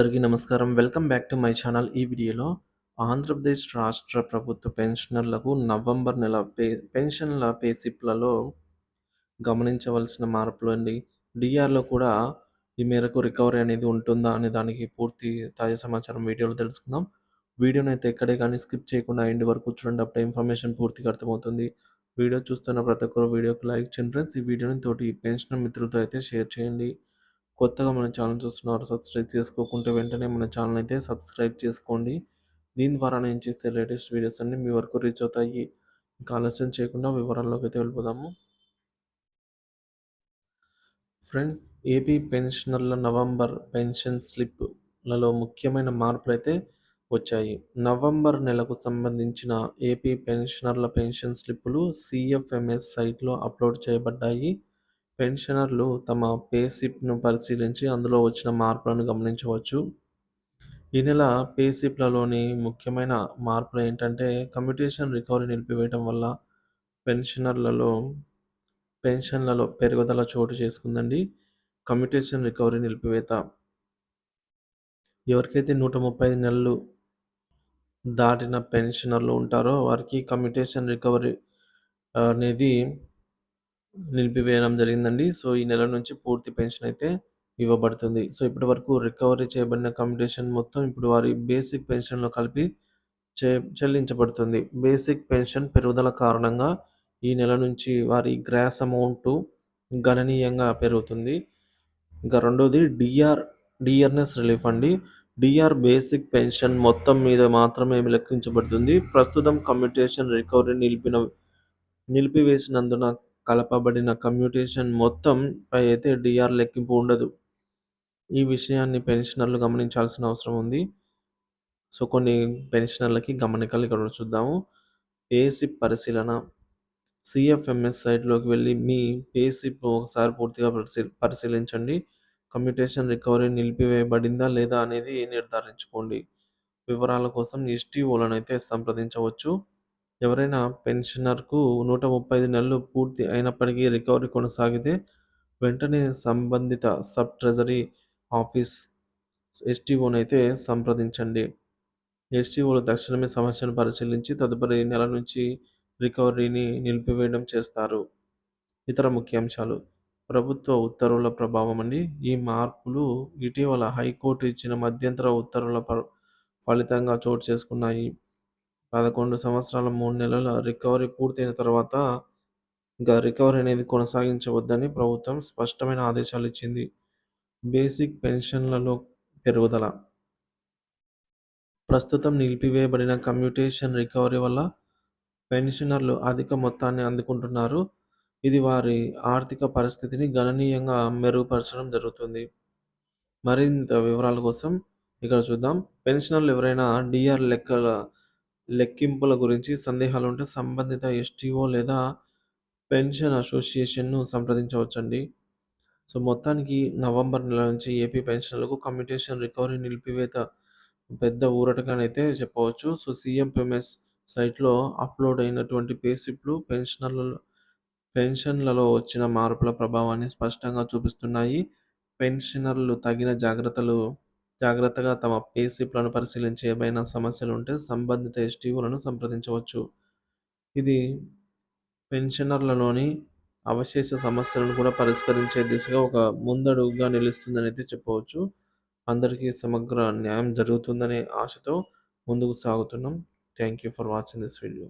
అందరికీ నమస్కారం. Welcome back to my channel. ఈ వీడియోలో ఆంధ్రప్రదేశ్ రాష్ట్ర ప్రభుత్వ పెన్షనర్లకు నవంబర్ నెల పెన్షన్ల స్లిప్‌లలో గమనించవలసిన మార్పులండి. డీఆర్‌లో కూడా ఈ మేరకు రికవరీ అనేది ఉంటుందా అనే దానికి పూర్తి తాజా సమాచారం వీడియోలో తెలుసుకుందాం. వీడియోనైతే ఎక్కడే గాని స్కిప్ చేయకుండా ఎండ్ వరకు చూడండి. అప్పుడే ఇన్ఫర్మేషన్ పూర్తిగా అర్థమవుతుంది. వీడియో చూస్తున్న ప్రతి ఒక్కరు వీడియోకి లైక్ చేయండి ఫ్రెండ్స్. ఈ వీడియోని తోటి పెన్షనర్ మిత్రులతో అయితే షేర్ చేయండి. కొత్తగా మన ఛానల్ చూస్తున్నారు సబ్స్క్రైబ్ చేసుకోకుంటే వెంటనే మన ఛానల్ అయితే సబ్స్క్రైబ్ చేసుకోండి. దీని ద్వారా నేను చేసే లేటెస్ట్ వీడియోస్ అన్నీ మీ వరకు రీచ్ అవుతాయి. ఇంకా ఆలస్యం చేయకుండా వివరాల్లోకి అయితే వెళ్ళిపోదాము. ఫ్రెండ్స్, ఏపీ పెన్షనర్ల నవంబర్ పెన్షన్ స్లిప్‌లలో ముఖ్యమైన మార్పులైతే వచ్చాయి. నవంబర్ నెలకు సంబంధించిన ఏపీ పెన్షనర్ల పెన్షన్ స్లిప్పులు సీఎఫ్ఎంఎస్ సైట్‌లో అప్‌లోడ్ చేయబడ్డాయి. పెన్షనర్లు తమ పే స్లిప్‌ను పరిశీలించి అందులో వచ్చిన మార్పులను గమనించవచ్చు. ఈ నెల పే స్లిప్‌లలోని ముఖ్యమైన మార్పులేంటంటే కమ్యూటేషన్ రికవరీ నిలిపివేయడం వల్ల పెన్షనర్లలో పెన్షన్లలో పెరుగుదల చోటు చేసుకుందండి. కమ్యూటేషన్ రికవరీ నిలిపివేత ఎవరికైతే 135 నెలలు దాటిన పెన్షనర్లు ఉంటారో వారికి కమ్యూటేషన్ రికవరీ అనేది నిలిపివేయడం జరిగిందండి. సో, ఈ నెల నుంచి పూర్తి పెన్షన్ అయితే ఇవ్వబడుతుంది. సో, ఇప్పటివరకు రికవరీ చేయబడిన కమ్యూటేషన్ మొత్తం ఇప్పుడు వారి బేసిక్ పెన్షన్‌లో కలిపి చె చెల్లించబడుతుంది. బేసిక్ పెన్షన్ పెరుగుదల కారణంగా ఈ నెల నుంచి వారి గ్రాస్ అమౌంటు గణనీయంగా పెరుగుతుంది. ఇంకా రెండోది డిఆర్‌నెస్ రిలీఫ్ అండి. డిఆర్ బేసిక్ పెన్షన్ మొత్తం మీద మాత్రమే లెక్కించబడుతుంది. ప్రస్తుతం కమ్యూటేషన్ రికవరీ నిలిపివేసినందున కలపబడిన కమ్యూటేషన్ మొత్తం పై అయితే డిఆర్ లెక్కింపు ఉండదు. ఈ విషయాన్ని పెన్షనర్లు గమనించాల్సిన అవసరం ఉంది. సో, కొన్ని పెన్షనర్లకి గమనికలు ఇక్కడ చూద్దాము. పే స్లిప్ పరిశీలన. సీఎఫ్ఎంఎస్ సైట్‌లోకి వెళ్లి మీ పే స్లిప్ ఒకసారి పూర్తిగా పరిశీలించండి. కమ్యూటేషన్ రికవరీ నిలిపివేయబడిందా లేదా అనేది నిర్ధారించుకోండి. వివరాల కోసం ఎస్టీఓలనైతే సంప్రదించవచ్చు. ఎవరైనా పెన్షనర్‌కు 135 నెలలు పూర్తి అయినప్పటికీ రికవరీ కొనసాగితే వెంటనే సంబంధిత సబ్ ట్రెజరీ ఆఫీస్ ఎస్టీఓనైతే సంప్రదించండి. ఎస్టీఓలు తక్షణమే సమస్యను పరిశీలించి తదుపరి నెల నుంచి రికవరీని నిలిపివేయడం చేస్తారు. ఇతర ముఖ్యాంశాలు. ప్రభుత్వ ఉత్తర్వుల ప్రభావం అండి. ఈ మార్పులు ఇటీవల హైకోర్టు ఇచ్చిన మధ్యంతర ఉత్తర్వుల ఫలితంగా చోటు చేసుకున్నాయి. 11 సంవత్సరాల 3 నెలల రికవరీ పూర్తయిన తర్వాత ఇంకా రికవరీ అనేది కొనసాగించవద్దని ప్రభుత్వం స్పష్టమైన ఆదేశాలిచ్చింది. బేసిక్ పెన్షన్లలో పెరుగుదల. ప్రస్తుతం నిలిపివేయబడిన కమ్యూటేషన్ రికవరీ వల్ల పెన్షనర్లు అధిక మొత్తాన్ని అందుకుంటున్నారు. ఇది వారి ఆర్థిక పరిస్థితిని గణనీయంగా మెరుగుపరచడం జరుగుతుంది. మరింత వివరాల కోసం ఇక్కడ చూద్దాం. పెన్షనర్లు ఎవరైనా డీఆర్ లెక్కింపుల గురించి సందేహాలుంటే సంబంధిత ఎస్టీఓ లేదా పెన్షన్ అసోసియేషన్‌ను సంప్రదించవచ్చండి. సో, మొత్తానికి నవంబర్ నెల నుంచి ఏపీ పెన్షనర్లకు కమ్యూటేషన్ రికవరీ నిలిపివేత పెద్ద ఊరటగానైతే చెప్పవచ్చు. సో, సీఎంఎంఎస్ సైట్‌లో అప్‌లోడ్ అయినటువంటి పే స్లిప్‌లు పెన్షన్‌లలో వచ్చిన మార్పుల ప్రభావాన్ని స్పష్టంగా చూపిస్తున్నాయి. పెన్షనర్లు తగిన జాగ్రత్తగా తమ పే స్లిప్‌లను పరిశీలించి ఏవైనా సమస్యలుంటే సంబంధిత ఎస్టీఓలను సంప్రదించవచ్చు. ఇది పెన్షనర్లలోని అవశేష సమస్యలను కూడా పరిష్కరించే దిశగా ఒక ముందడుగుగా నిలుస్తుందనైతే చెప్పవచ్చు. అందరికీ సమగ్ర న్యాయం జరుగుతుందనే ఆశతో ముందుకు సాగుతున్నాం. Thank you for watching this video.